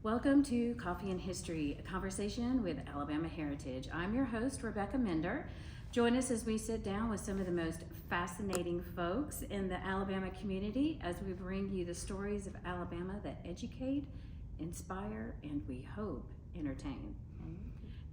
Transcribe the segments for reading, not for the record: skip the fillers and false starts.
Welcome to Coffee and History, a conversation with Alabama Heritage. I'm your host, Rebecca Mender. Join us as we sit down with some of the most fascinating folks in the Alabama community as we bring you the stories of Alabama that educate, inspire, and we hope entertain.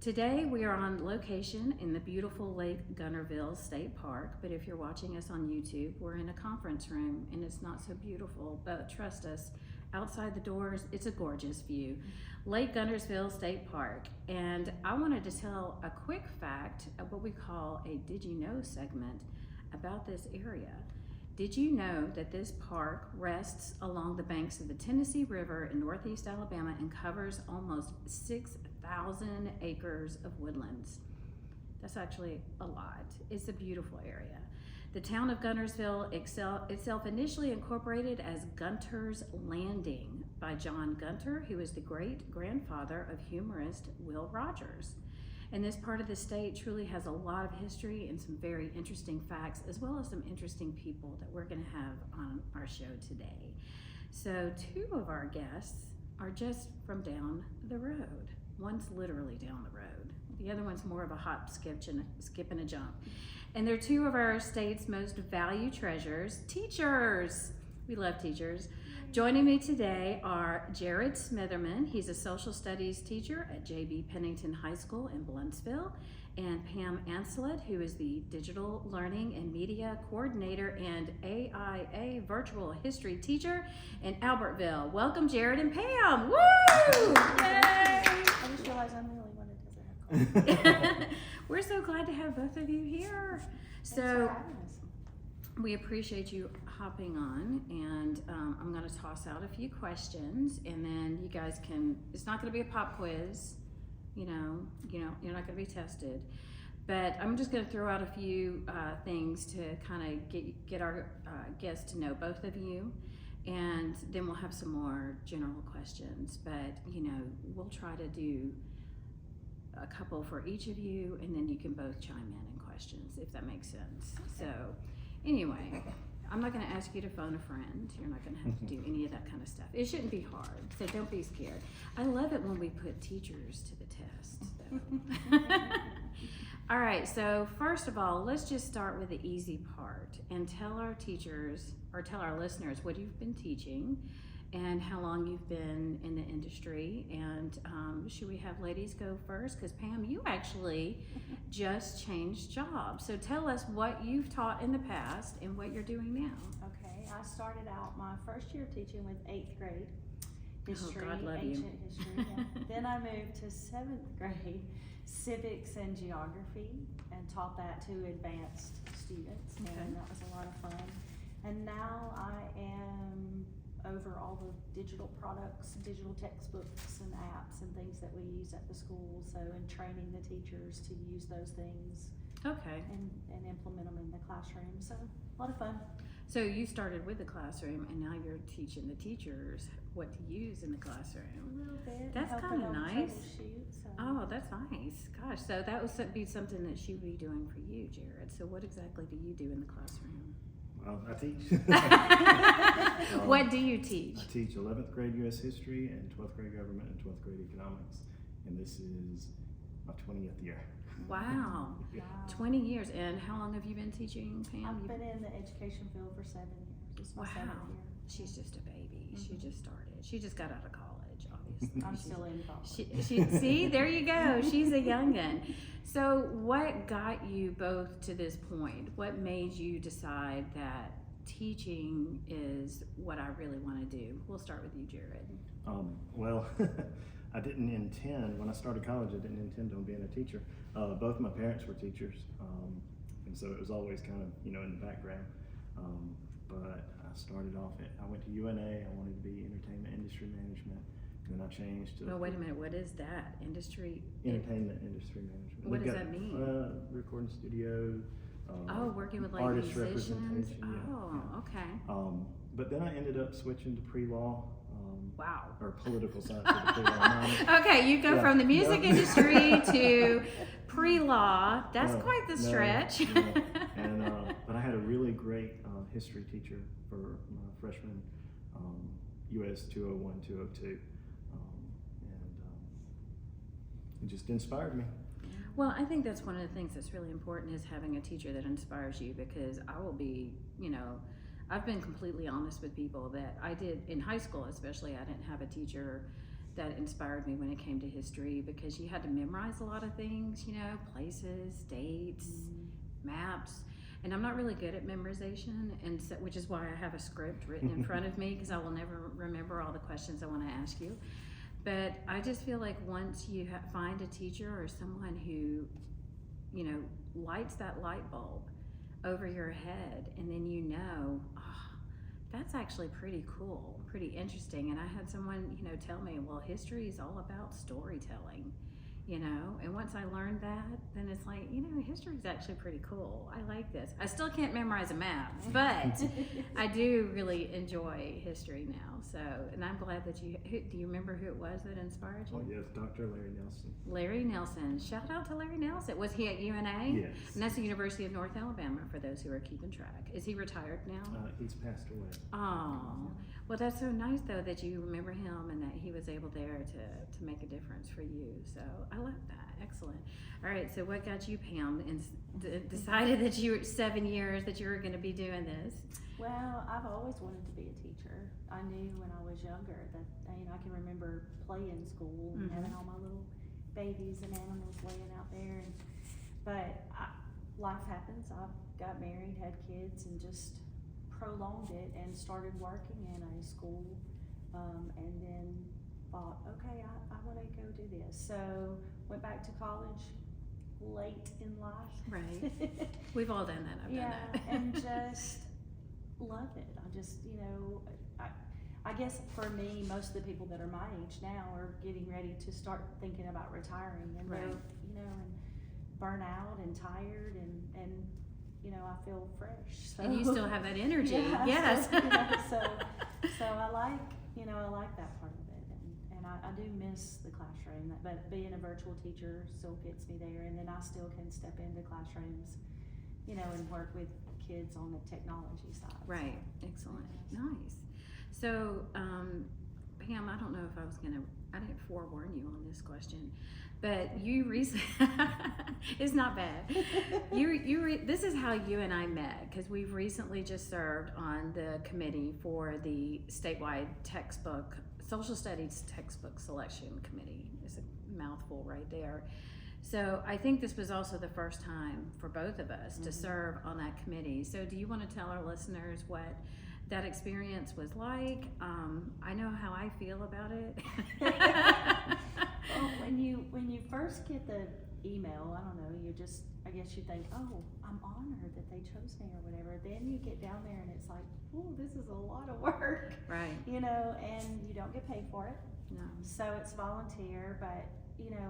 Today we are on location in the beautiful Lake Guntersville State Park, but if you're watching us on YouTube, we're in a conference room and it's not so beautiful, but trust us, outside the doors, it's a gorgeous view. Lake Guntersville State Park. And I wanted to tell a quick fact of what we call a Did You Know segment about this area. Did you know that this park rests along the banks of the Tennessee River in northeast Alabama and covers almost 6,000 acres of woodlands? That's actually a lot. It's a beautiful area. The town of Guntersville itself initially incorporated as Gunter's Landing by John Gunter, who is the great-grandfather of humorist Will Rogers. And this part of the state truly has a lot of history and some very interesting facts, as well as some interesting people that we're going to have on our show today. So two of our guests are just from down the road. One's literally down the road. The other one's more of a hop, skip, and a jump. And they're two of our state's most valued treasures, teachers. We love teachers. Joining me today are Jarrod Smitherman. He's a social studies teacher at JB Pennington High School in Bluentsville. And Pam Ancelet, who is the digital learning and media coordinator and AIA virtual history teacher in Albertville. Welcome, Jarrod and Pam. Woo! Yay! I just realized I'm the only one that doesn't have coffee. We're so glad to have both of you here. Thanks So for having us. we appreciate you hopping on, and I'm going to toss out a few questions, and then you guys can. It's not going to be a pop quiz, you know. You're not going to be tested, but I'm just going to throw out a few things to kind of get our guests to know both of you, and then we'll have some more general questions. But we'll try to do a couple for each of you, and then you can both chime in questions, if that makes sense. So anyway, I'm not going to ask you to phone a friend. You're not going to have to do any of that kind of stuff. It shouldn't be hard, so don't be scared. I love it when we put teachers to the test, though. All right, so first of all, let's just start with the easy part and tell our teachers, or tell our listeners, what you've been teaching and how long you've been in the industry. And should we have ladies go first? Because Pam, you actually just changed jobs. So tell us what you've taught in the past and what you're doing now. Okay, I started out my first year teaching with 8th grade history, God love ancient you. history. Yeah. Then I moved to 7th grade civics and geography and taught that to advanced students, and that was a lot of fun. And now I am over all the digital products, digital textbooks and apps and things that we use at the school. So, and training the teachers to use those things. Okay. And implement them in the classroom. So, a lot of fun. So you started with the classroom, and now you're teaching the teachers what to use in the classroom. A little bit. That's helping kind of them nice. troubleshoot, so. Oh, that's nice. Gosh, so that would be something that she would be doing for you, Jarrod. So what exactly do you do in the classroom? Well, I teach. What do you teach? I teach 11th grade U.S. history and 12th grade government and 12th grade economics. And this is my 20th year. Wow. Wow. 20 years. And how long have you been teaching, Pam? I've been in the education field for 7 years. This is my 7th year. She's just a baby. She Mhm. just started. She just got out of college, obviously. I'm still in college. See, there you go. She's a youngin'. So what got you both to this point? What made you decide that teaching is what I really want to do? We'll start with you, Jarrod. Well, I didn't intend, when I started college, I didn't intend on being a teacher. Both my parents were teachers, and so it was always kind of, in the background. But I started off, I went to UNA, I wanted to be entertainment industry management, and then I changed to Well, wait a minute. What is that? Industry? entertainment industry management. What We've does got, that mean? Recording studio. Working with like artist musicians? representation. Yeah, Oh, okay. But then I ended up switching to pre-law. Wow. Or political science for the pre-law. Okay, you go Yeah. from the music No. industry to pre-law. That's No, quite the no, stretch. no. And but I had a really great history teacher for my freshman US 201, 202. it just inspired me. Well, I think that's one of the things that's really important is having a teacher that inspires you, because I will be, I've been completely honest with people that I did in high school, especially. I didn't have a teacher that inspired me when it came to history, because you had to memorize a lot of things, places, dates, maps. And I'm not really good at memorization, and so, which is why I have a script written in front of me, because I will never remember all the questions I want to ask you. But I just feel like once you find a teacher or someone who, lights that light bulb over your head, and then that's actually pretty cool, pretty interesting. And I had someone, tell me, well, history is all about storytelling. And once I learned that, then it's like, history is actually pretty cool. I like this. I still can't memorize a map, but I do really enjoy history now. So, and I'm glad that do you remember who it was that inspired you? Oh yes, Dr. Larry Nelson. Larry Nelson. Shout out to Larry Nelson. Was he at UNA? Yes. And that's the University of North Alabama, for those who are keeping track. Is he retired now? He's passed away. Oh, well, that's so nice though that you remember him and that he was able there to make a difference for you. So I love that. Excellent. All right. So what got you, Pam, and decided that you were 7 years that you were going to be doing this? Well, I've always wanted to be a teacher. I knew when I was younger that, I can remember playing school and having all my little babies and animals laying out there. But life happens. I got married, had kids, and just prolonged it and started working in a school, and then thought, okay, I want to go do this. So went back to college late in life. Right. We've all done that. I've done that. And just loved it. I just, I guess for me, most of the people that are my age now are getting ready to start thinking about retiring, and Right. they're, and burnt out and tired, and I feel fresh. So. And you still have that energy. Yeah, Yes. So I like that part of it, and I do miss the classroom, but being a virtual teacher still gets me there, and then I still can step into classrooms, and work with kids on the technology side. Right. Excellent. Nice. So, Pam, I don't know if I didn't forewarn you on this question, but you recently, it's not bad. This is how you and I met, because we've recently just served on the committee for the statewide textbook, social studies textbook selection committee. It's a mouthful right there. So I think this was also the first time for both of us to serve on that committee. So do you want to tell our listeners what that experience was like? I know how I feel about it. Well, when you first get the email, I don't know, I guess you think, oh, I'm honored that they chose me or whatever. Then you get down there and it's like, oh, this is a lot of work. Right. And you don't get paid for it. No. So it's volunteer, but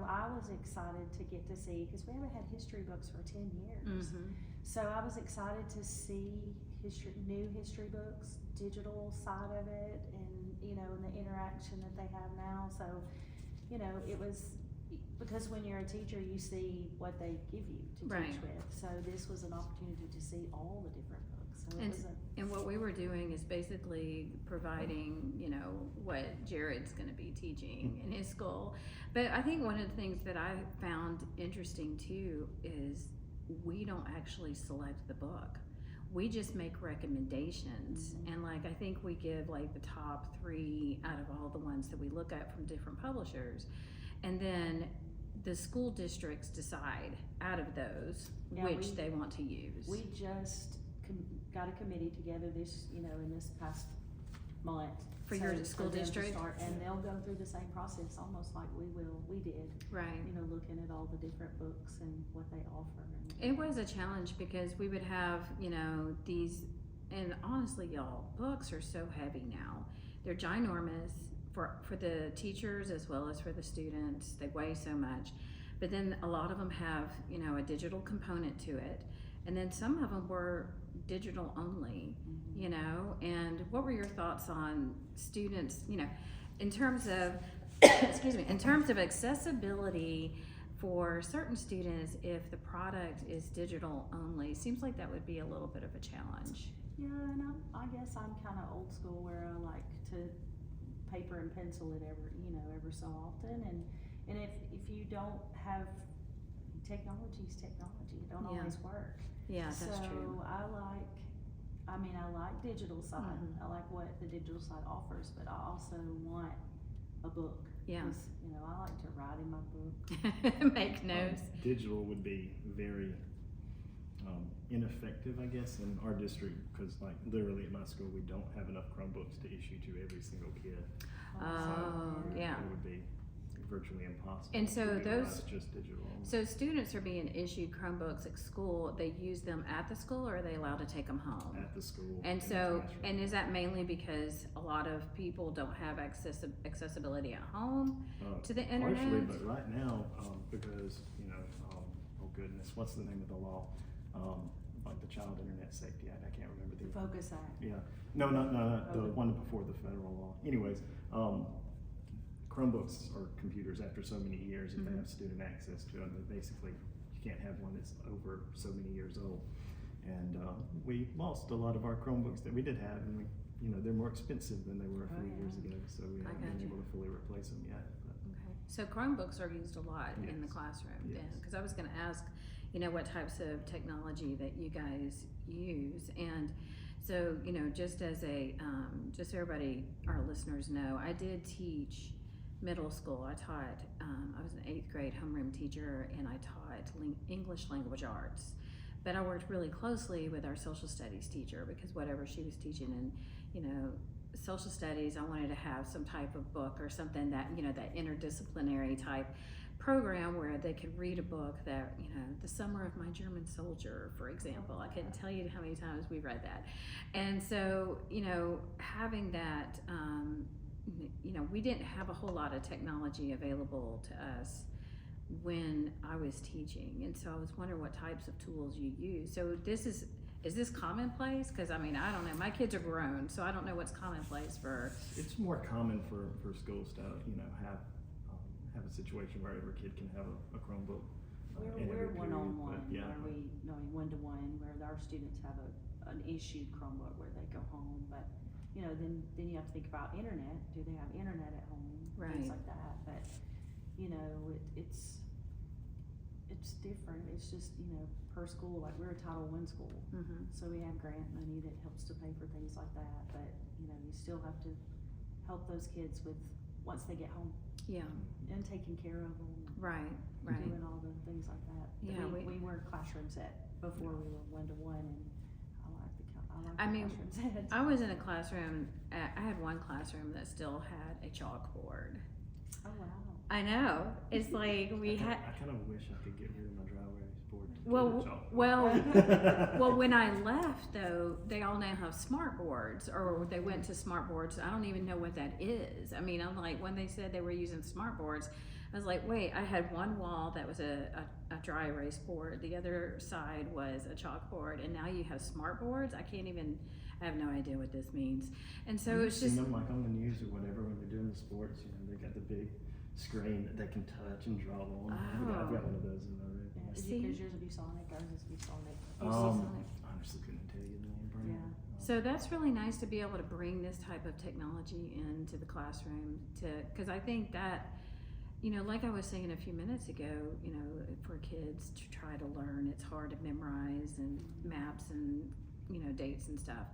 I was excited to get to see, because we haven't had history books for 10 years. So I was excited to see new history books, digital side of it, and and the interaction that they have now. So it was, because when you're a teacher, you see what they give you to Right. teach with. So this was an opportunity to see all the different books. So And what we were doing is basically providing, what Jarrod's going to be teaching in his school. But I think one of the things that I found interesting too is we don't actually select the book. We just make recommendations. And I think we give the top 3 out of all the ones that we look at from different publishers. And then the school districts decide out of those which they want to use. We just got a committee together in this past month. For your school them to district? start, and they'll go through the same process almost like we did. Right. Looking at all the different books and what they offer. It was a challenge because we would have, these, and honestly, y'all, books are so heavy now. They're ginormous for the teachers as well as for the students. They weigh so much. But then a lot of them have, a digital component to it. And then some of them were digital only, and what were your thoughts on students, in terms of, in terms of accessibility for certain students, if the product is digital only? Seems like that would be a little bit of a challenge. Yeah, and I guess I'm kind of old school where I like to paper and pencil it every so often, And if you don't have, technology's technology, it don't Yeah. always work. Yeah, that's So true. I like digital side. Mhm. I like what the digital side offers, but I also want a book. Yeah. 'Cause, I like to write in my book. Make notes. Digital would be very ineffective, I guess, in our district, because like literally at my school, we don't have enough Chromebooks to issue to every single kid. Oh, yeah. It would be virtually impossible. And so to utilize those- just digital. So students are being issued Chromebooks at school. They use them at the school, or are they allowed to take them home? At the school. And in the so, classroom. and is that mainly because a lot of people don't have accessibility at home to the internet? Partially, but right now, because, oh goodness, what's the name of the law? Like the Child Internet Safety Act, I can't remember The Focus Act. Yeah, no, the Okay. one before the federal law. Anyways, Chromebooks or computers after so many years, if they Mhm. have student access to them, then basically you can't have one that's over so many years old. And we lost a lot of our Chromebooks that we did have, and they're more expensive than they were a Oh, few yeah. years ago, so we I haven't been gotcha. able to fully replace them yet. But Okay. So Chromebooks are used a lot in the Yes. classroom then? Yes. Because I was gonna ask, what types of technology that you guys use. And so, just as just so everybody, our listeners know, I did teach middle school. I taught, I was an 8th grade homeroom teacher, and I taught English language arts. But I worked really closely with our social studies teacher, because whatever she was teaching in, social studies, I wanted to have some type of book or something that, that interdisciplinary type program where they could read a book that, The Summer of My German Soldier, for example. I couldn't tell you how many times we read that. And so, having that, we didn't have a whole lot of technology available to us when I was teaching. And so I was wondering what types of tools you use. So is this commonplace? Because I don't know. My kids are grown, so I don't know what's commonplace for. it's more common for schools to have a situation where every kid can have a Chromebook. In We're every period, one-on-one, but yeah. where we, one-to-one, where our students have an issued Chromebook where they go home, but, then you have to think about internet, do they have internet at home? Right. Things like that, but, it's different, it's just, per school, like we're a Title I school, Mm-hmm. so we have grant money that helps to pay for things like that, but, you still have to help those kids with, once they get home, Yeah. and taking care of them. Right. Doing all the things like that. Yeah, We were classroom set before we were one-to-one, and I like the I mean, classroom set. I was in a classroom. I had one classroom that still had a chalkboard. Oh, wow. I know. It's like we had. I kind of wish I could get rid of my dry erase board. to Well, get a chalkboard. well, when I left though, they all now have smart boards, or they went to smart boards. I don't even know what that is. I'm like, when they said they were using smart boards, I was like, wait, I had one wall that was a dry erase board. The other side was a chalkboard, and now you have smart boards. I have no idea what this means. And so You've it's seen just, them like on the news or whatever when they're doing the sports. They got the big screen that they can touch and draw on. I've got one of those in my room. Yeah, Yeah. is See? yours will be Sonic, ours is be Sonic. Honestly, couldn't tell you the name. Brian. Yeah. So that's really nice to be able to bring this type of technology into the classroom because I think that, like I was saying a few minutes ago, for kids to try to learn, it's hard to memorize and maps and, dates and stuff.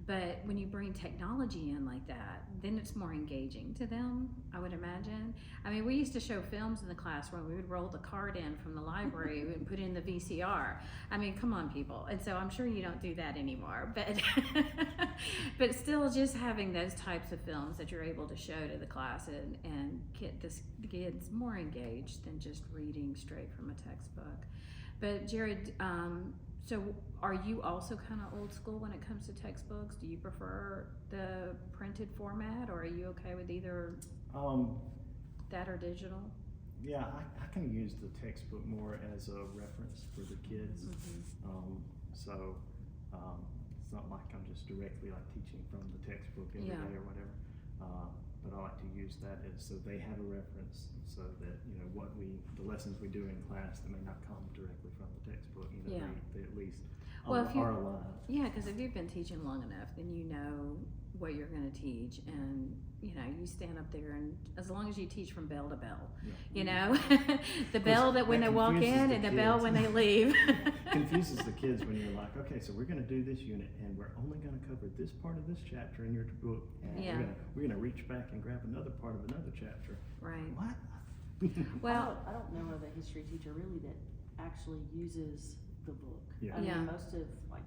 But when you bring technology in like that, then it's more engaging to them, I would imagine. We used to show films in the classroom. We would roll the card in from the library and put in the VCR. Come on, people. And so I'm sure you don't do that anymore. But but still, just having those types of films that you're able to show to the class and get the kids more engaged than just reading straight from a textbook. But Jarrod, so are you also kind of old school when it comes to textbooks? Do you prefer the printed format, or are you okay with either that or digital? Yeah, I can use the textbook more as a reference for the kids. Mm-hmm. So it's not like I'm just directly like teaching from the textbook every Yeah. day or whatever. But I like to use that so they have a reference, so that the lessons we do in class that may not come directly from the textbook, Yeah. they at least Well, if you- are alive. Yeah, because if you've been teaching long enough, then you know what you're going to teach, and you stand up there, and as long as you teach from bell to bell, Yeah. the bell that when that they walk confuses in the and the bell kids. when they leave. Confuses the kids when you're like, okay, so we're going to do this unit, and we're only going to cover this part of this chapter in your book, and Yeah. we're gonna reach back and grab another part of another chapter. Right. What? Well, I don't know of a history teacher really that actually uses the book. Yeah. I mean, Yeah. most of, like,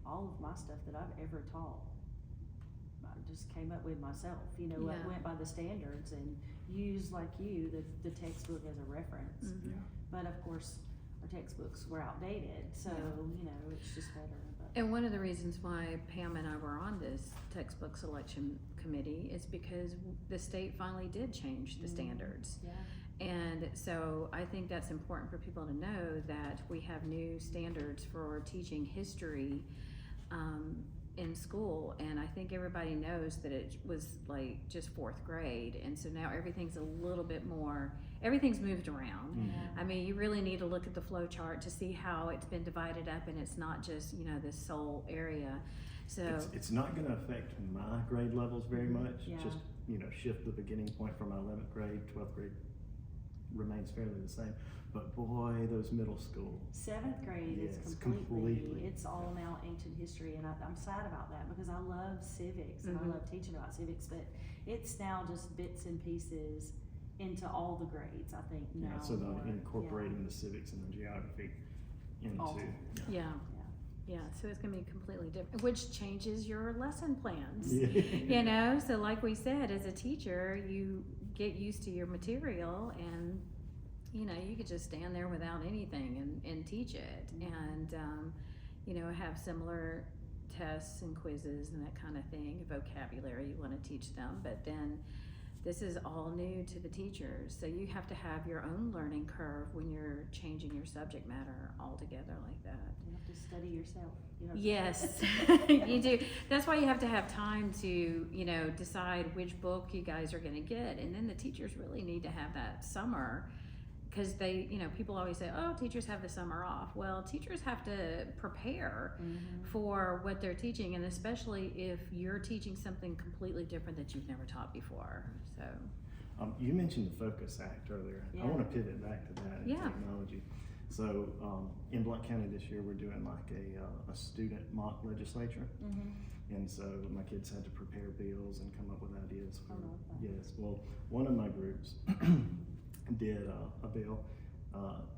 all of my stuff that I've ever taught, I just came up with myself, Yeah. went by the standards and used, like you, the textbook as a reference. Mhm. Yeah. But of course, our textbooks were outdated, so, it's just better. But and one of the reasons why Pam and I were on this textbook selection committee is because the state finally did change the standards. yeah. And so I think that's important for people to know that we have new standards for teaching history in school. And I think everybody knows that it was like just fourth grade. And so now everything's a little bit more, everything's moved around. Mhm. I mean, you really need to look at the flow chart to see how it's been divided up, and it's not just, this sole area. So, It's not going to affect my grade levels very much. Yeah. Just, shift the beginning point from my 11th grade, 12th grade remains fairly the same. But boy, those middle school. 7th grade is Yes, completely, completely. it's all now ancient history, and I'm sad about that because I love civics and I Mhm. love teaching about civics, but it's now just bits and pieces into all the grades, I think now. So more. they're incorporating the civics and the geography into. All. yeah. Yeah, so it's gonna be completely different, which changes your lesson plans. Yeah. So like we said, as a teacher, you get used to your material, and you could just stand there without anything and teach it, and have similar tests and quizzes and that kind of thing, vocabulary you want to teach them. But then this is all new to the teachers, so you have to have your own learning curve when you're changing your subject matter altogether like that. You have to study yourself. Yes, you do. That's why you have to have time to, decide which book you guys are going to get. And then the teachers really need to have that summer, because they, people always say, oh, teachers have the summer off. Well, teachers have to prepare for what they're teaching, and especially if you're teaching something completely different that you've never taught before. So, You mentioned the Focus Act earlier. Yeah. I want to pivot back to that in Yeah. technology. So in Blount County this year, we're doing like a student mock legislature. And so my kids had to prepare bills and come up with ideas for, I love that. yes, well, one of my groups did a bill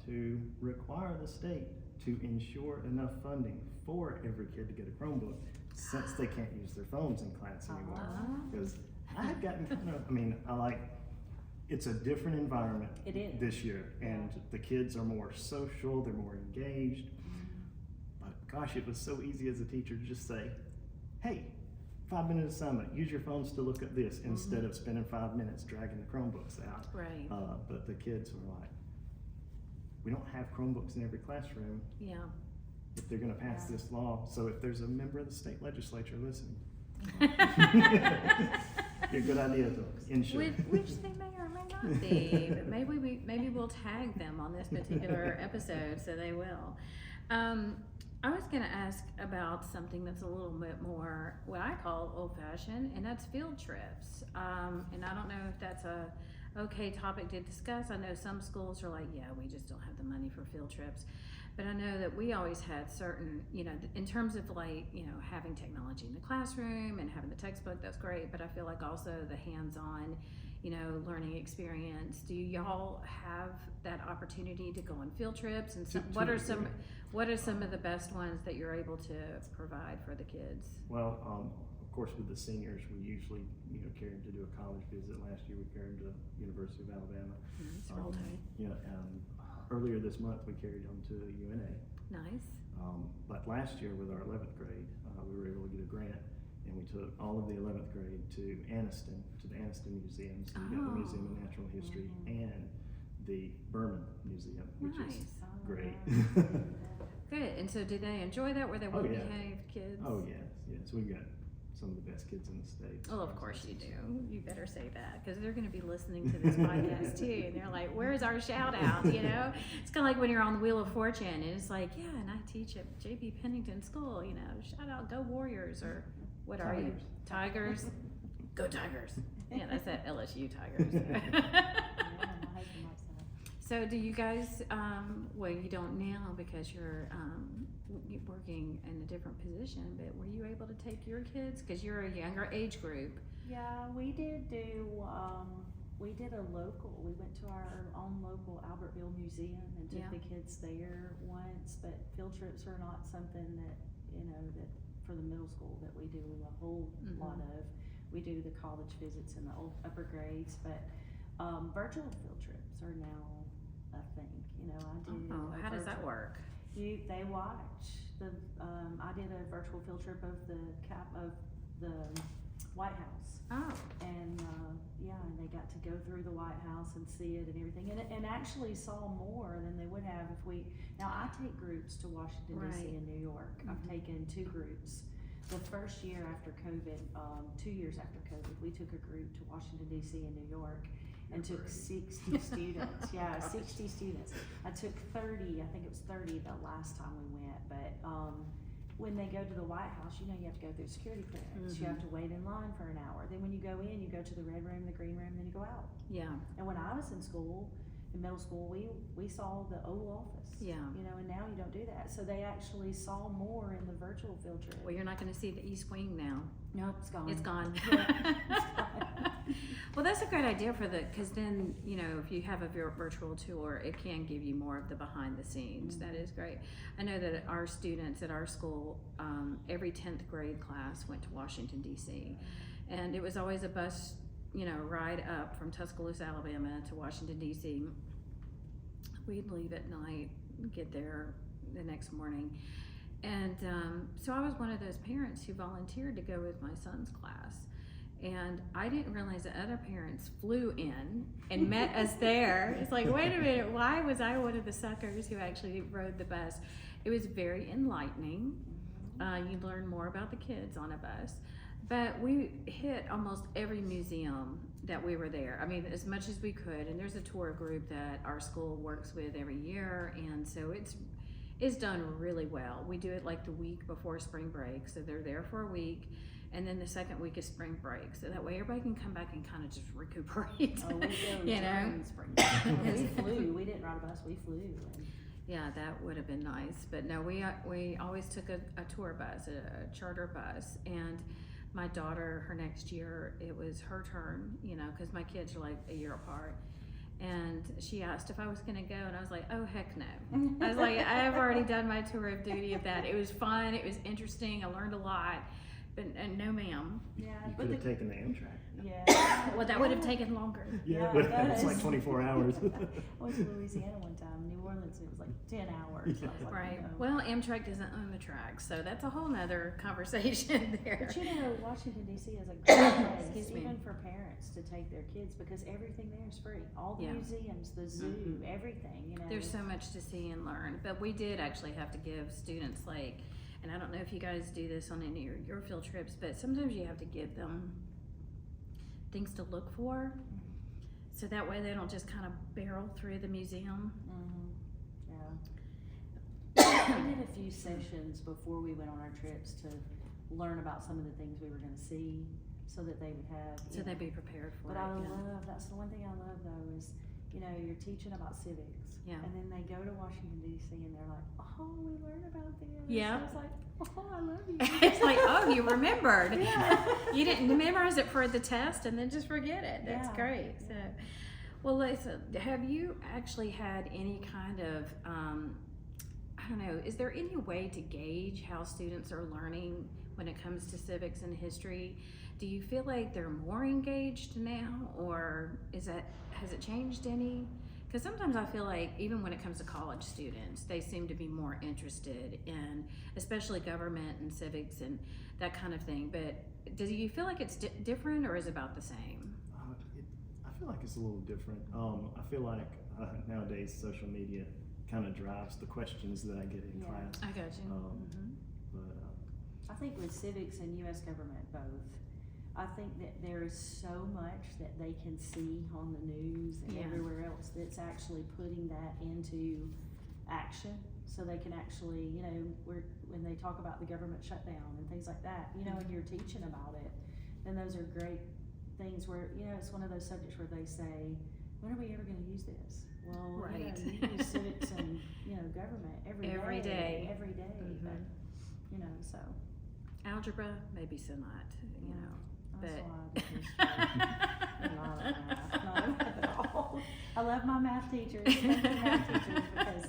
to require the state to ensure enough funding for every kid to get a Chromebook, since they can't use their phones in class anymore. Because I've gotten it's a different environment It is. this year, and the kids are more social, they're more engaged. But gosh, it was so easy as a teacher to just say, hey, 5-minute assignment, use your phones to look at this, instead of spending 5 minutes dragging the Chromebooks out. right. But the kids were like, we don't have Chromebooks in every classroom Yeah. if they're gonna pass Yeah. this law. So if there's a member of the state legislature listening, a good idea to ensure. Which they may or may not be, but maybe we'll tag them on this particular episode, so they will. I was going to ask about something that's a little bit more what I call old-fashioned, and that's field trips. And I don't know if that's a okay topic to discuss. I know some schools are like, yeah, we just don't have the money for field trips. But I know that we always had certain, in terms of having technology in the classroom and having the textbook, that's great. But I feel like also the hands-on, learning experience. Do y'all have that opportunity to go on field trips? And what are some of the best ones that you're able to provide for the kids? Well, of course, with the seniors, we usually, carry them to do a college visit. Last year, we carried them to University of Alabama. It's real tight. Earlier this month, we carried them to UNA. Nice. But last year, with our 11th grade, we were able to get a grant, and we took all of the 11th grade to Anniston, to the Anniston Museum. So we got the Museum of Natural History and the Berman Museum, which is Nice. great. Good. And so did they enjoy that? Were they well behaved kids? Oh, yes. We've got some of the best kids in the state. Oh, of course you do. You better say that, because they're going to be listening to this podcast too, and they're like, "Where's our shout out?" It's kind of like when you're on the Wheel of Fortune, and it's like, "Yeah, and I teach at JP Pennington School. Shout out, go Warriors!" Or what are you? Tigers. Go Tigers. Yeah, that's at LSU Tigers. Yeah, my husband likes that. So do you guys, well, you don't now because you're working in a different position, but were you able to take your kids? Because you're a younger age group. Yeah, we did a local, we went to our own local Albertville museum and took Yeah. the kids there once, but field trips are not something that, that for the middle school that we do a whole lot of. We do the college visits in the upper grades, but virtual field trips are now a thing. I do. Oh, how does that work? They watch I did a virtual field trip of the White House. Oh, And and they got to go through the White House and see it and everything, and actually saw more than they would have if we. Now I take groups to Washington D.C. Right. and New York. I've taken 2 groups. The first year after COVID, 2 years after COVID, we took a group to Washington D.C. and New York, and took 60 students. Yeah, 60 students. I took 30. I think it was 30 the last time we went, but. When they go to the White House, you have to go through security clearance. You have to wait in line for an hour. Then when you go in, you go to the red room, the green room, then you go out. yeah, And when I was in school, in middle school, we saw the Oval Office. yeah. And now you don't do that. So they actually saw more in the virtual field trip. Well, you're not gonna see the East Wing now. Nope, it's gone. It's gone. Yeah, it's gone. Well, that's a great idea because then, if you have a virtual tour, it can give you more of the behind the scenes. That is great. I know that our students at our school, every 10th grade class went to Washington, D.C. And it was always a bus, ride up from Tuscaloosa, Alabama to Washington, D.C. We'd leave at night, get there the next morning. And so I was one of those parents who volunteered to go with my son's class. And I didn't realize that other parents flew in and met us there. It's like, wait a minute, why was I one of the suckers who actually rode the bus? It was very enlightening. You learn more about the kids on a bus. But we hit almost every museum that we were there. I mean, as much as we could. And there's a tour group that our school works with every year. And so it's done really well. We do it like the week before spring break. So they're there for a week. And then the second week is spring break, so that way everybody can come back and kind of just recuperate. Oh, we go during spring break. We flew. We didn't ride a bus. We flew. And Yeah, that would have been nice, but no, we always took a tour bus, a charter bus, and my daughter, her next year, it was her turn, because my kids are like a year apart. And she asked if I was going to go, and I was like, oh, heck no. I was like, I've already done my tour of duty of that. It was fun. It was interesting. I learned a lot. But no, ma'am. yeah, You but could have taken the Amtrak. yeah. Well, that would have taken longer. Yeah, but it does. it's like 24 hours. I went to Louisiana one time, New Orleans, it was like 10 hours. I was like, Right. no. Well, Amtrak doesn't own the tracks, so that's a whole nother conversation there. But Washington D.C. is a great Excuse place, me. even for parents to take their kids, because everything there is free. All the Yeah. museums, the zoo, everything, There's so much to see and learn, but we did actually have to give students and I don't know if you guys do this on any of your field trips, but sometimes you have to give them things to look for, so that way they don't just kind of barrel through the museum. Yeah. We did a few sessions before we went on our trips to learn about some of the things we were going to see, so that they would have. So they'd be prepared for But it. I yeah. love, that's the one thing I love though is, you're teaching about civics. Yeah. And then they go to Washington D.C. and they're like, oh, we learned about this. Yeah. So it's like, oh, I love you. It's like, oh, you remembered. Yeah. You didn't memorize it for the test and then just forget it. That's Yeah. great. So, well, Lisa, have you actually had any kind of, I don't know, is there any way to gauge how students are learning when it comes to civics and history? Do you feel like they're more engaged now, or has it changed any? Because sometimes I feel like even when it comes to college students, they seem to be more interested in, especially government and civics and that kind of thing. But do you feel like it's different, or is it about the same? I feel like it's a little different. I feel like nowadays social media kind of drives the questions that I get in Yeah. class. I got you. But I think with civics and U.S. government both, I think that there is so much that they can see on the news and Yeah. everywhere else that's actually putting that into action, so they can actually, when they talk about the government shutdown and things like that, and you're teaching about it, then those are great things where, you know, it's one of those subjects where they say, when are we ever gonna use this? Well, Right. you know, you use civics and, you know, government every day. Every day. Every day, Mhm. but, you know, so. Algebra, maybe so not, you know, That's but. why I did history. Not math at all. I love my math teachers, thank you, math teachers, because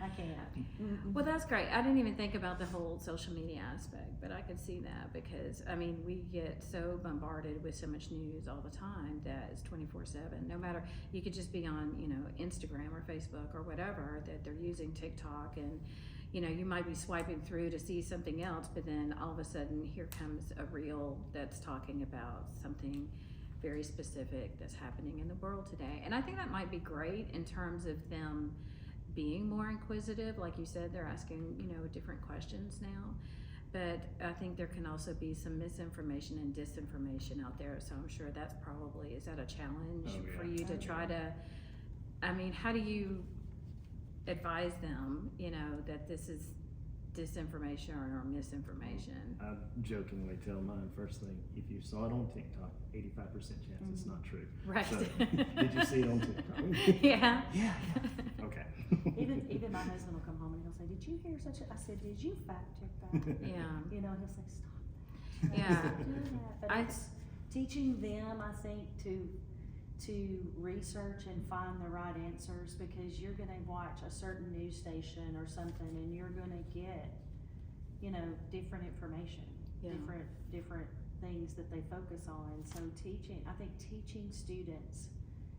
I can't. Well, that's great. I didn't even think about the whole social media aspect, but I could see that because, I mean, we get so bombarded with so much news all the time that it's 24/7. No matter, you could just be on, you know, Instagram or Facebook or whatever, that they're using TikTok, and, you know, you might be swiping through to see something else, but then all of a sudden here comes a reel that's talking about something very specific that's happening in the world today. And I think that might be great in terms of them being more inquisitive. Like you said, they're asking, you know, different questions now. But I think there can also be some misinformation and disinformation out there. So I'm sure that's probably, is that a challenge Oh, yeah. for you to try to, I mean, how do you advise them, you know, that this is disinformation or misinformation? I jokingly tell mine first thing, if you saw it on TikTok, 85% chance it's not true. Right. So, did you see it on TikTok? Yeah. Yeah. Okay. Even my husband will come home and he'll say, did you hear such a, I said, did you fact check that? Yeah. You know, he'll say, stop that. Yeah. Stop doing that. But I- it's teaching them, I think, to research and find the right answers, because you're gonna watch a certain news station or something and you're gonna get, you know, different information, Yeah. different things that they focus on. So I think teaching students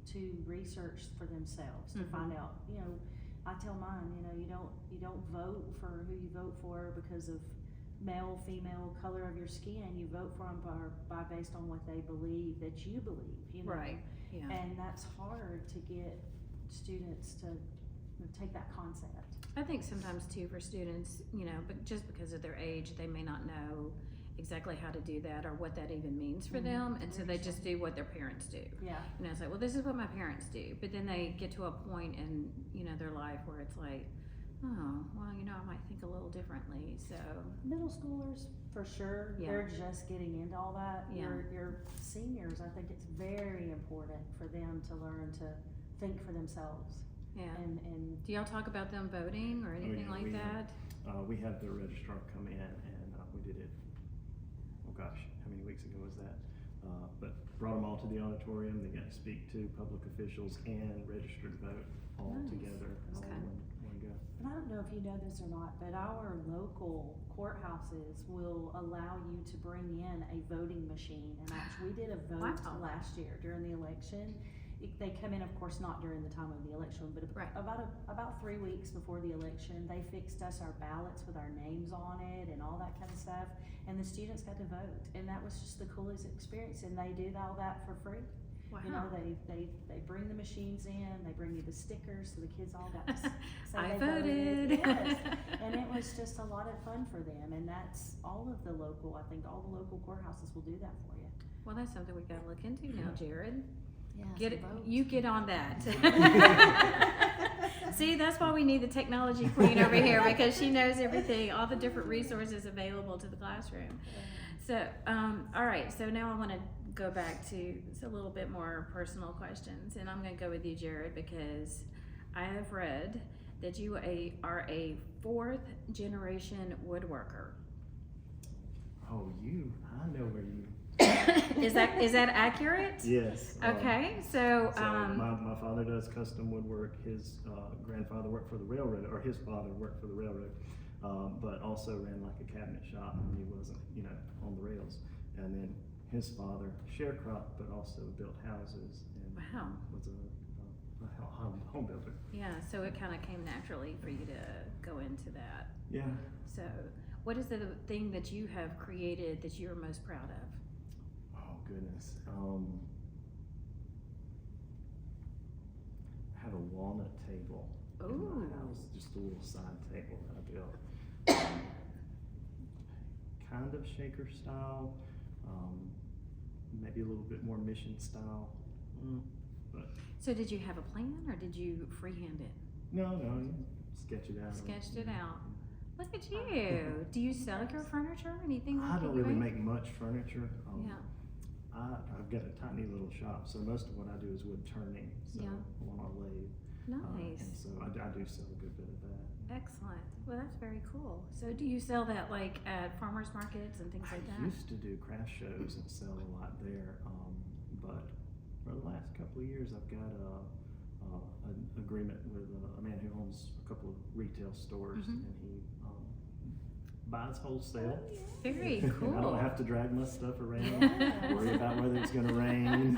to research for themselves, to find out, you know, I tell mine, you know, you don't vote for who you vote for because of male, female, color of your skin. You vote for them by based on what they believe that you believe, you know. Right. Yeah. And that's hard to get students to take that concept. I think sometimes too for students, you know, but just because of their age, they may not know exactly how to do that or what that even means for them, and so they just do what their parents do. Yeah. You know, it's like, well, this is what my parents do, but then they get to a point in, you know, their life where it's like, oh, well, you know, I might think a little differently. So Middle schoolers, for sure, Yeah. they're just getting into all that. Yeah. Your seniors, I think it's very important for them to learn to think for themselves. yeah. And Do y'all talk about them voting or anything yeah, like we that? We had the registrar come in and we did it, oh gosh, how many weeks ago was that? But brought them all to the auditorium. They got to speak to public officials and registered vote all Nice. together, all Okay. in one go. And I don't know if you know this or not, but our local courthouses will allow you to bring in a voting machine. And actually, we did a vote Wow. last year during the election. They come in, of course, not during the time of the election, but Right. about 3 weeks before the election, they fixed us our ballots with our names on it and all that kind of stuff. And the students got to vote, and that was just the coolest experience. And they do all that for free. Wow. You know, they bring the machines in, they bring you the stickers, so the kids all got to say I they voted. Yes. And it was just a lot of fun for them, and that's all of the local, I think all the local courthouses will do that for you. Well, that's something we gotta look into now, Jarrod. Yeah, Get so it, vote. you get on that. See, that's why we need the technology queen over here, because she knows everything, all the different resources available to the classroom. So, all right, so now I wanna go back to a little bit more personal questions, and I'm gonna go with you, Jarrod, because I have read that you are a 4th generation woodworker. Oh, I know where you. Is that accurate? Yes. Okay, so, my father does custom woodwork. His grandfather worked for the railroad, or his father worked for the railroad, but also ran like a cabinet shop when he wasn't, you know, on the rails. And then his father sharecropped, but also built houses and Wow. was a home builder. Yeah, so it kind of came naturally for you to go into that. Yeah. So, what is the thing that you have created that you're most proud of? Oh goodness. I have a walnut table in Ooh. my house, just a little side table that I built. Kind of shaker style, maybe a little bit more mission style. But So, did you have a plan or did you freehand it? no, you sketch it out. Sketched it out. Look at you. Do you sell your furniture? Anything like I don't that you really make much furniture. Yeah. I've got a tiny little shop, so most of what I do is wood turning, so Yeah. on a lathe. Nice. And so I do sell a good bit of that. Excellent. Well, that's very cool. So do you sell that like at farmers markets and things like I that? used to do craft shows and sell a lot there, but for the last couple of years, I've got an agreement with a man who owns a couple of retail stores, Mhm. and he buys wholesale. Very I cool. don't have to drag my stuff around, Yeah. worry about whether it's going to rain.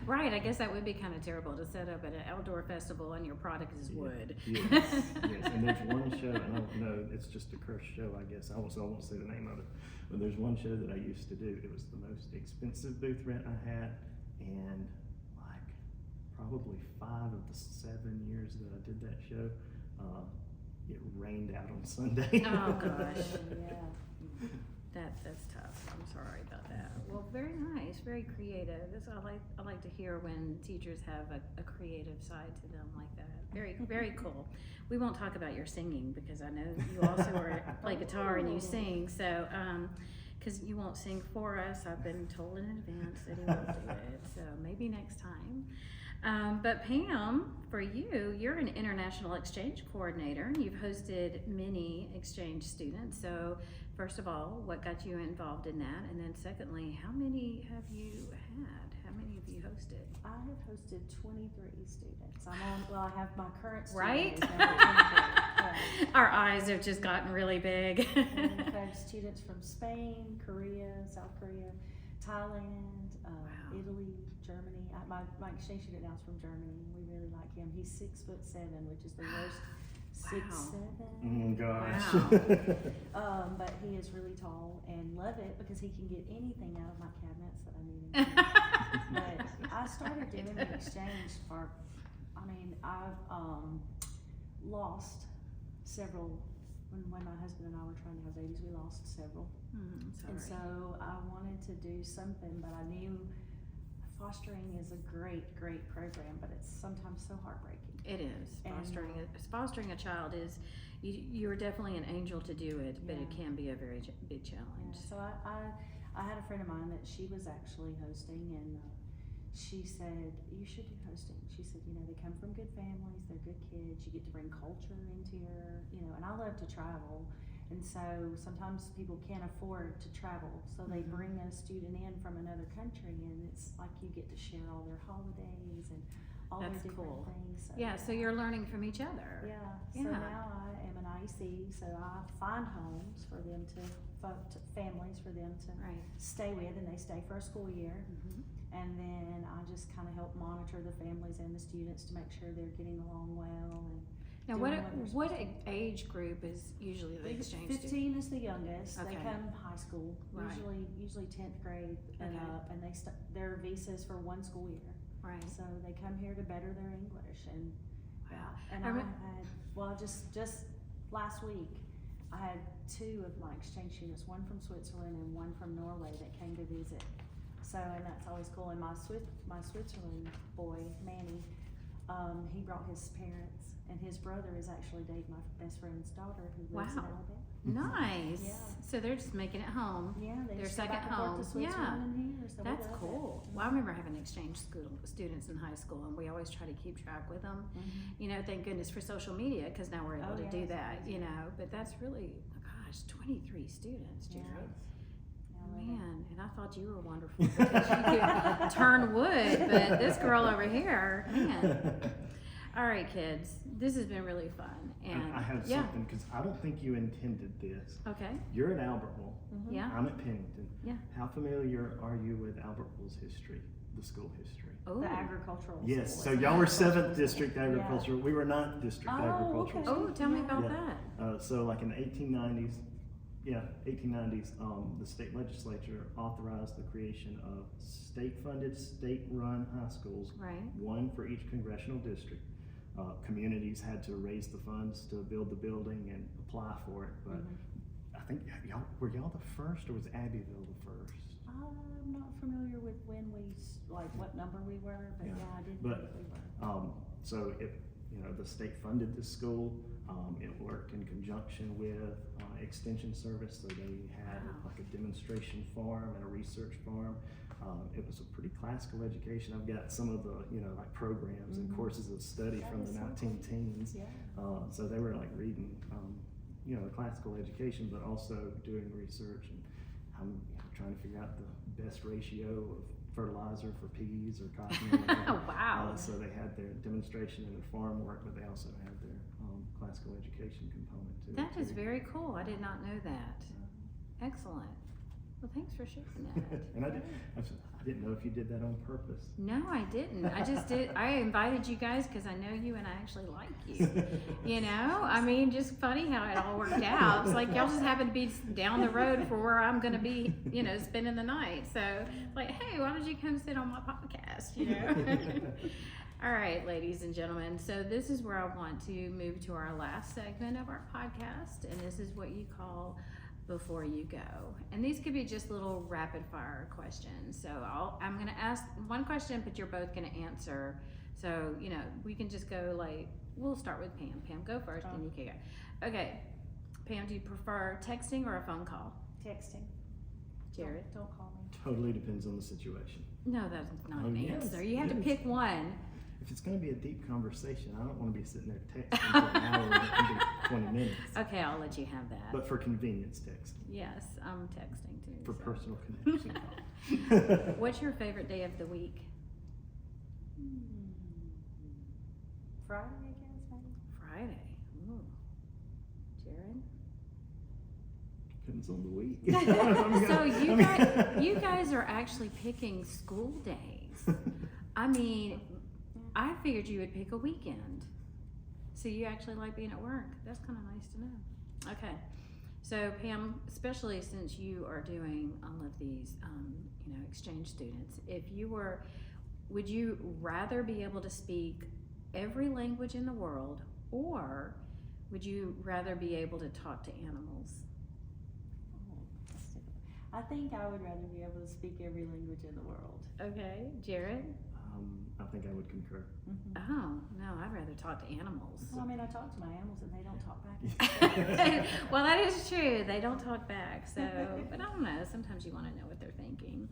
Right, I guess that would be kind of terrible to set up at an outdoor festival and your product is wood. Yes, yes. And there's one show, and I don't know, it's just a cursed show, I guess. I won't say the name of it. But there's one show that I used to do. It was the most expensive booth rent I had, and like probably 5 of the 7 years that I did that show, it rained out on Sunday. Oh, gosh. Yeah. That's tough. I'm sorry about that. Well, very nice, very creative. I like to hear when teachers have a creative side to them like that. Very cool. We won't talk about your singing because I know you also play guitar and you sing. So, because you won't sing for us, I've been told in advance that he won't do it. So maybe next time. But Pam, for you, you're an international exchange coordinator and you've hosted many exchange students. So first of all, what got you involved in that? And then secondly, how many have you had? How many have you hosted? I have hosted 23 students. I have my current student Right? is number 23. Yeah. Our eyes have just gotten really big. And we've had students from Spain, Korea, South Korea, Thailand, Wow. Italy, Germany. My exchange student now is from Germany. We really like him. He's 6'7", which is the worst. Wow. 6'7". Gosh. But he is really tall and love it because he can get anything out of my cabinets that I need him to. But I started doing the exchange for, I've lost several, when my husband and I were trying to have babies, we lost several. And Sorry. so I wanted to do something, but I knew fostering is a great program, but it's sometimes so heartbreaking. It is. And, Fostering a child is, you're definitely an angel to do it, but it Yeah. can be a very big challenge. Yeah, so I had a friend of mine that she was actually hosting, and she said, you should do hosting. She said, they come from good families, they're good kids, you get to bring culture into your, and I love to travel. And so sometimes people can't afford to travel, so they Mhm. bring a student in from another country, and it's like you get to share all their holidays and all That's their different cool. things. So, Yeah, so you're learning from each other. yeah. So Yeah. now I am an IC, so I find homes for them families for them to Right. stay with, and they stay for a school year. Mhm. And then I just kind of help monitor the families and the students to make sure they're getting along well. And Now, doing what they're what supposed to. age group is usually the exchange student? 15 is the youngest. They Okay. come high school, Right. usually 10th grade and Okay. up, and their visas for 1 school year. Right. So they come here to better their English. And Wow. and I I re- had just last week I had 2 of my exchange students, one from Switzerland and one from Norway, that came to visit. So, and that's always cool. And my Switzerland boy, Manny, he brought his parents, and his brother is actually dating my best friend's daughter who lives in Wow. Alabama. Nice. Yeah. So they're just making it home. Yeah, they Their just go second back and forth home. to Switzerland and here, so we That's love it. cool. Well, I remember having exchange students in high school, and we always try to keep track with them. Mhm. Thank goodness for social media, because now we're able Oh, to yeah, do it's that. amazing. But that's really, gosh, 23 students, Yeah. Jarrod. Yeah, I love it. Man, and I thought you were wonderful because you could turn wood, but this girl over here, man. All right, kids, this has been really fun. And I have yeah, something, because I don't think you intended this. okay, You're at Albertville. Mhm. yeah, I'm at Pennington. yeah. How familiar are you with Albertville's history, the school history? Oh, The agricultural Yes, school so is y'all were agricultural 7th school. district Yeah. agricultural. We were 9th district Oh, agricultural. okay. oh, tell me about Yeah. that. So like in the 1890s, the state legislature authorized the creation of state-funded, state-run high schools, Right. one for each congressional district. Communities had to raise the funds to build the building and apply for it, but Mhm. I think were y'all the first, or was Abbeville the first? I'm not familiar with when what number we were, but Yeah. yeah, I did But, think we were. So the state funded this school. It worked in conjunction with extension service, so they had like a demonstration farm and a research farm. It was a pretty classical education. I've got some of the like programs and courses of study That from is the so 19 teens. Yeah. So they were like reading the classical education, but also doing research, and I'm trying to figure out the best ratio of fertilizer for peas or cotton. Or whatever. Wow. So they had their demonstration and their farm work, but they also had their classical education component too. That is very cool. I did not know that. Excellent. Well, thanks for sharing that. And I didn't know if you did that on purpose. No, I didn't. I just did. I invited you guys because I know you and I actually like you. I mean, just funny how it all worked out. It's like y'all just happen to be down the road for where I'm going to be, spending the night. So, like, hey, why don't you come sit on my podcast? All right, ladies and gentlemen. So this is where I want to move to our last segment of our podcast, and this is what you call Before You Go. And these could be just little rapid fire questions. So I'm going to ask one question, but you're both going to answer. So, we can just go we'll start with Pam. Pam, go first, then you can go. Okay. Pam, do you prefer texting or a phone call? Texting. Jarrod? Don't call me. Totally depends on the situation. No, that's not an yes, answer. You have to yes. pick one. If it's going to be a deep conversation, I don't want to be sitting there texting for an hour. It can be 20 minutes. Okay, I'll let you have that. But for convenience, text. Yes, I'm texting too. For so. personal connection. What's your favorite day of the week? Friday, I guess, maybe. Friday. Ooh. Jarrod? Depends on the week. So you guys are actually picking school days. I mean, I figured you would pick a weekend. So you actually like being at work. That's kind of nice to know. Okay. So Pam, especially since you are doing all of these, exchange students, would you rather be able to speak every language in the world, or would you rather be able to talk to animals? I think I would rather be able to speak every language in the world. Okay. Jarrod? I think I would concur. Oh, no, I'd rather talk to animals. Well, I mean, I talk to my animals and they don't talk back. Well, that is true. They don't talk back. So, but I don't know. Sometimes you want to know what they're thinking.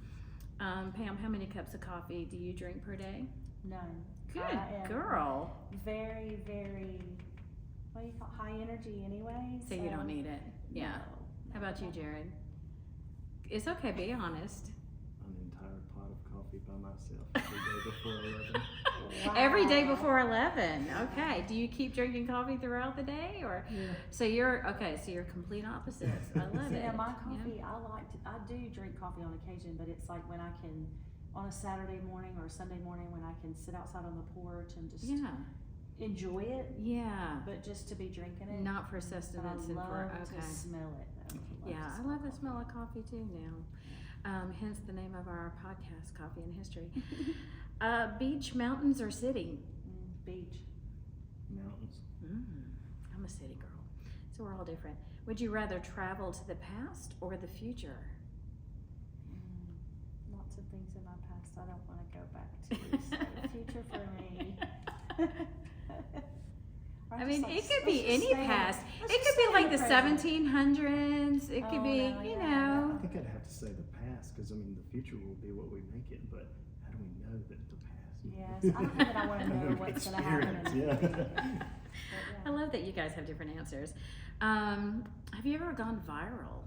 Pam, how many cups of coffee do you drink per day? None. Good I am girl. Very, very, what do you call it? High energy anyway. So you don't need it. Yeah. No, How about you, Jarrod? It's okay. Be honest. An entire pot of coffee by myself every day before 11. Wow. Every day before 11. Okay. Do you keep drinking coffee throughout the day, or? Yeah. So you're complete opposites. I love See, it. now my coffee, I do drink coffee on occasion, but it's like when I can, on a Saturday morning or a Sunday morning, when I can sit outside on the porch and just enjoy it. Yeah. But just to be drinking it. Not for But I sustenance and love for to smell it though. I love the smell of coffee too now. Hence the name of our podcast, Coffee and History. Beach, mountains, or city? Beach. Mountains. I'm a city girl. So we're all different. Would you rather travel to the past or the future? Lots of things in my past I don't want to go back to. So future for me. I mean, it could be any past. It could be like the 1700s. It could be, I think I'd have to say the past, because I mean, the future will be what we make it, but how do we know that the past? Yes, I don't know that I want to know what's going to happen in the future. I love that you guys have different answers. Have you ever gone viral?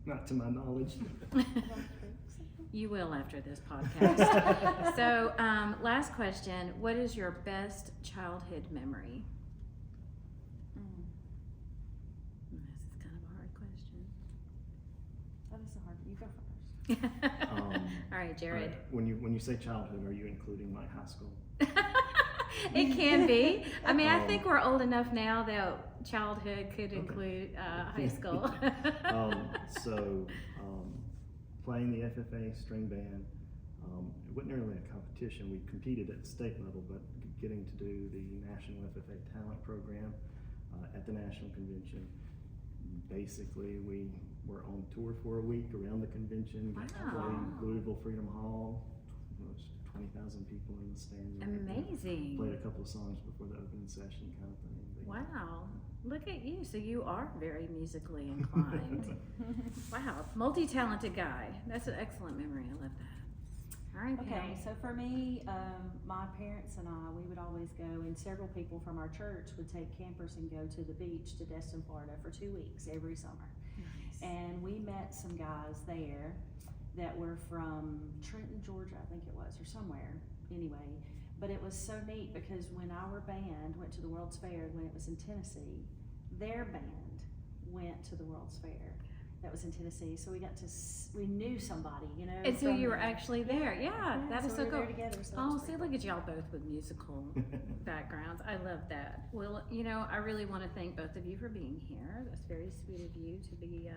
Not to my knowledge. You will after this podcast. So, last question. What is your best childhood memory? This is kind of a hard question. That is a hard. You go first. All right, Jarrod. When you say childhood, are you including my high school? It can be. I mean, I think we're old enough now that childhood could include high school. Playing the FFA string band, it wasn't really a competition. We competed at the state level, but getting to do the National FFA Talent Program at the National Convention. Basically, we were on tour for a week around the convention. Got to play Louisville Freedom Hall. It was 20,000 people in the stands. Amazing. Played a couple of songs before the opening session kind of thing. But, Wow, look at you. So you are very musically inclined. Wow, multi-talented guy. That's an excellent memory. I love that. All right, Pam. Okay, so for me, my parents and I, we would always go, and several people from our church would take campers and go to the beach to Destin, Florida for 2 weeks every summer. Nice. And we met some guys there that were from Trenton, Georgia, I think it was, or somewhere, anyway. But it was so neat because when our band went to the World's Fair, when it was in Tennessee, their band went to the World's Fair. That was in Tennessee, so we got to, we knew somebody, you know. And so from you were there. actually there. Yeah, that is so so we were cool. there together, so that Oh, was see, pretty look cool. at y'all both with musical backgrounds. I love that. Well, you know, I really want to thank both of you for being here. That's very sweet of you to be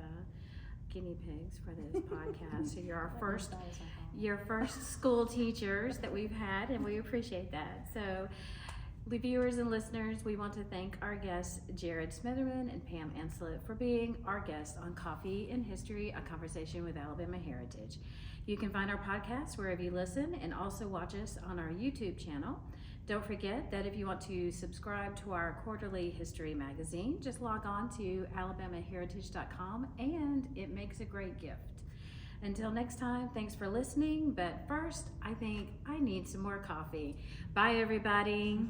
guinea pigs for this podcast. So you're our That first, was awesome. your first school teachers that we've had, and we appreciate that. So, viewers and listeners, we want to thank our guests, Jarrod Smitherman and Pam Ancelet, for being our guests on Coffee and History, a conversation with Alabama Heritage. You can find our podcast wherever you listen and also watch us on our YouTube channel. Don't forget that if you want to subscribe to our quarterly history magazine, just log on to alabamaheritage.com, and it makes a great gift. Until next time, thanks for listening, but first, I think I need some more coffee. Bye, everybody.